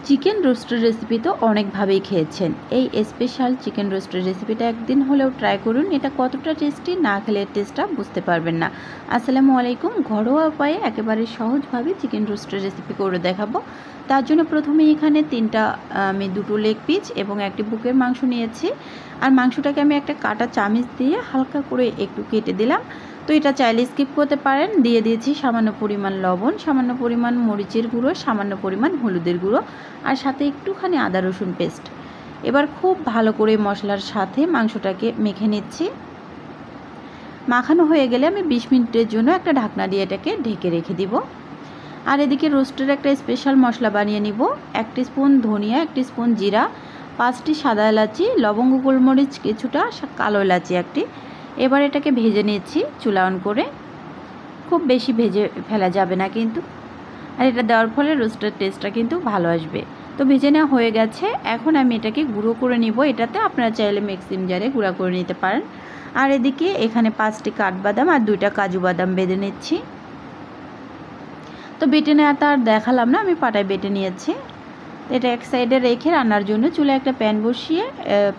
Chicken রোস্টের recipe তো অনেকভাবেই খেয়েছেন। এই স্পেশাল চিকেন রোস্টের রেসিপিটা একদিন হলেও ট্রাই করুন। এটা কতটা টেস্টি, না খেলে টেস্টটা বুঝতে পারবেন না। আসসালামু আলাইকুম। ঘরোয়া উপায়ে একেবারে সহজভাবে চিকেন রোস্টের রেসিপি করে দেখাবো। তার জন্য প্রথমে এখানে আমি দুটো লেগ পিস এবং একটি বুকের মাংস নিয়েছি। আর মাংসটাকে আমি একটা কাটা চামিচ দিয়ে হালকা করে একটু কেটে দিলাম। তো এটা চাইলে স্কিপ করতে পারেন। দিয়ে দিয়েছি সামান্য পরিমাণ লবণ, সামান্য পরিমাণ মরিচের গুঁড়ো, সামান্য পরিমাণ হলুদের গুঁড়ো আর সাথে একটুখানি আদা রসুন পেস্ট। এবার খুব ভালো করে মশলার সাথে মাংসটাকে মেখে নিচ্ছি। মাখানো হয়ে গেলে আমি 20 মিনিটের জন্য একটা ঢাকনা দিয়ে এটাকে ঢেকে রেখে দিব। আর এদিকে রোস্টের একটা স্পেশাল মশলা বানিয়ে নিব। 1 স্পুন ধনিয়া, 1 স্পুন জিরা, 5টি সাদা এলাচি, লবঙ্গ, গোলমরিচ কিছুটা, কালো এলাচি একটি। এবার এটাকে ভেজে নিচ্ছি চুলা অন করে। খুব বেশি ভেজে ফেলা যাবে না কিন্তু, আর এটা দেওয়ার ফলে রোস্টের টেস্টটা কিন্তু ভালো আসবে। তো ভেজে নেওয়া হয়ে গেছে। এখন আমি এটাকে গুঁড়ো করে নিব। এটাতে আপনারা চাইলে মিক্সিং জারে গুঁড়া করে নিতে পারেন। আর এদিকে এখানে 5টি কাঠবাদাম আর 2টা কাজু বাদাম বেটে নিচ্ছি। তো বেটে নেওয়াটা আর দেখালাম না, আমি পাটায় বেটে নিয়েছি। এটা এক সাইডে রেখে রান্নার জন্য চুলায় একটা প্যান বসিয়ে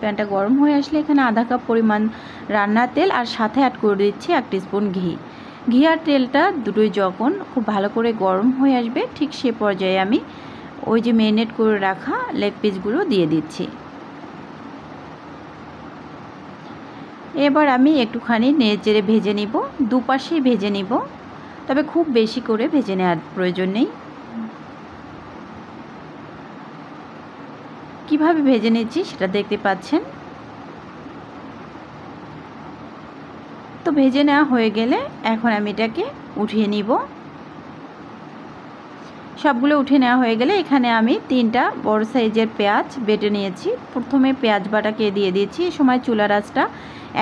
প্যানটা গরম হয়ে আসলে এখানে আধা কাপ পরিমাণ রান্নার তেল আর সাথে অ্যাড করে দিচ্ছি 1 স্পুন ঘি। ঘি আর তেলটা দুটোই যখন খুব ভালো করে গরম হয়ে আসবে, ঠিক সে পর্যায়ে আমি ওই যে ম্যারিনেট করে রাখা লেগ পিসগুলো দিয়ে দিচ্ছি। এবার আমি একটুখানি নেড়েচেড়ে ভেজে নিব, দুপাশেই ভেজে নিব, তবে খুব বেশি করে ভেজে নেওয়ার প্রয়োজন নেই। কিভাবে ভেজে নিচ্ছি সেটা দেখতে পাচ্ছেন। তো ভেজে নেওয়া হয়ে গেলে এখন আমি এটাকে উঠিয়ে নিব। সবগুলো উঠে নেওয়া হয়ে গেলে এখানে আমি 3টা বড় সাইজের পেঁয়াজ বেটে নিয়েছি। প্রথমে পেঁয়াজ বাটাকে দিয়ে দিয়েছি। এই সময় চুলার আঁচটা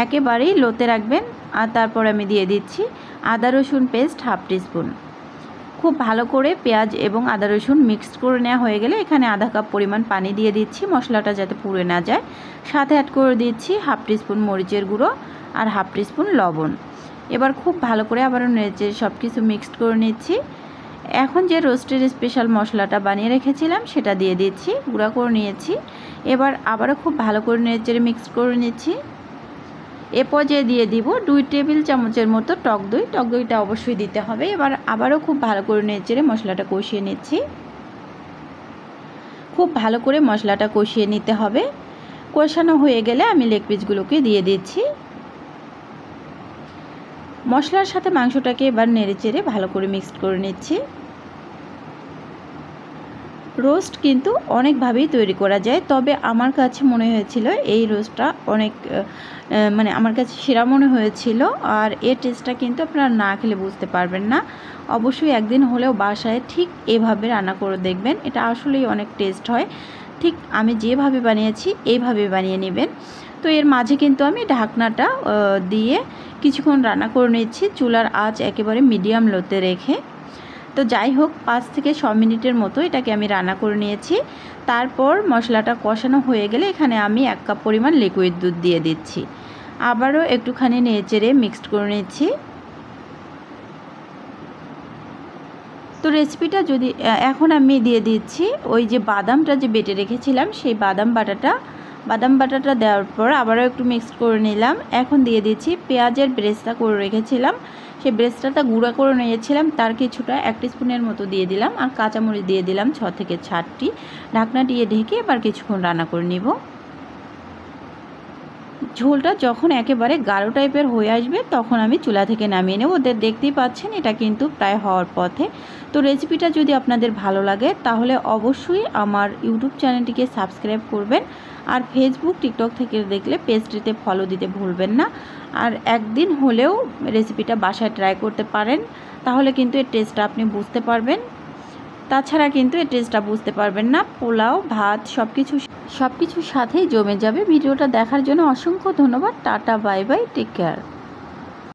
একেবারেই লোতে রাখবেন। আর তারপর আমি দিয়ে দিচ্ছি আদা রসুন পেস্ট 1/2 টিস্পুন। খুব ভালো করে পেঁয়াজ এবং আদা রসুন মিক্সড করে নেওয়া হয়ে গেলে এখানে আধা কাপ পরিমাণ পানি দিয়ে দিচ্ছি, মশলাটা যাতে পুড়ে না যায়। সাথে অ্যাড করে দিচ্ছি 1/2 টিস্পুন মরিচের গুঁড়ো আর 1/2 টিস্পুন লবণ। এবার খুব ভালো করে আবারও নেড়ে সব কিছু মিক্সড করে নিচ্ছি। এখন যে রোস্টের স্পেশাল মশলাটা বানিয়ে রেখেছিলাম সেটা দিয়ে দিচ্ছি, গুঁড়া করে নিয়েছি। এবার আবারও খুব ভালো করে নেড়ে মিক্সড করে নিচ্ছি। এ পর্যায়ে দিয়ে দিব 2 টেবিল চামচের মতো টক দই। টক দইটা অবশ্যই দিতে হবে। এবার আবারও খুব ভালো করে নেড়ে মশলাটা কষিয়ে নিচ্ছি। খুব ভালো করে মশলাটা কষিয়ে নিতে হবে। কষানো হয়ে গেলে আমি লেগ পিসগুলোকে দিয়ে দিচ্ছি। মশলার সাথে মাংসটাকে এবার নেড়েচেড়ে ভালো করে মিক্সড করে নিচ্ছি। রোস্ট কিন্তু অনেকভাবেই তৈরি করা যায়, তবে আমার কাছে মনে হয়েছিল এই রোস্টটা অনেক আমার কাছে সেরা মনে হয়েছিল। আর এর টেস্টটা কিন্তু আপনারা না খেলে বুঝতে পারবেন না। অবশ্যই একদিন হলেও বাসায় ঠিক এভাবে রান্না করে দেখবেন, এটা আসলেই অনেক টেস্ট হয়। ঠিক আমি যেভাবে বানিয়েছি এইভাবে বানিয়ে নেবেন। তো এর মাঝে কিন্তু আমি ঢাকনাটা দিয়ে কিছুক্ষণ রান্না করে নিচ্ছি, চুলার আঁচ একেবারে মিডিয়াম লোতে রেখে। তো যাই হোক 5 থেকে 6 মিনিটের মতো এটাকে আমি রান্না করে নিয়েছি। তারপর মশলাটা কষানো হয়ে গেলে এখানে আমি 1 কাপ পরিমাণ লিকুইড দুধ দিয়ে দিচ্ছি। আবারও একটুখানি নেড়েচেড়ে মিক্সড করে নিচ্ছি। তো রেসিপিটা যদি এখন আমি দিয়ে দিচ্ছি ওই যে বাদামটা যে বেটে রেখেছিলাম সেই বাদাম বাটাটা দেওয়ার পর আবারও একটু মিক্সড করে নিলাম। এখন দিয়ে দিচ্ছি পেঁয়াজের ব্রেস্তা করে রেখেছিলাম, সেই ব্রেস্তাটা গুঁড়া করে নিয়েছিলাম, তার কিছুটা 1 টিস্পুনের মতো দিয়ে দিলাম। আর কাঁচামরিচ দিয়ে দিলাম 6 থেকে 7টি। ঢাকনা দিয়ে ঢেকে এবার কিছুক্ষণ রান্না করে নিব। ঝোলটা যখন একেবারে গাঢ় টাইপের হয়ে আসবে তখন আমি চুলা থেকে নামিয়ে নেব। ওদের দেখতেই পাচ্ছেন এটা কিন্তু প্রায় হওয়ার পথে। তো রেসিপিটা যদি আপনাদের ভালো লাগে তাহলে অবশ্যই আমার ইউটিউব চ্যানেলটিকে সাবস্ক্রাইব করবেন। আর ফেসবুক, টিকটক থেকে দেখলে পেজটিতে ফলো দিতে ভুলবেন না। আর একদিন হলেও রেসিপিটা বাসায় ট্রাই করতে পারেন, তাহলে কিন্তু এর টেস্টটা আপনি বুঝতে পারবেন। তাছাড়া কিন্তু এর টেস্টটা বুঝতে পারবেন না। পোলাও, ভাত সব কিছুর সাথেই জমে যাবে। ভিডিওটা দেখার জন্য অসংখ্য ধন্যবাদ। Tata, bye bye, take care.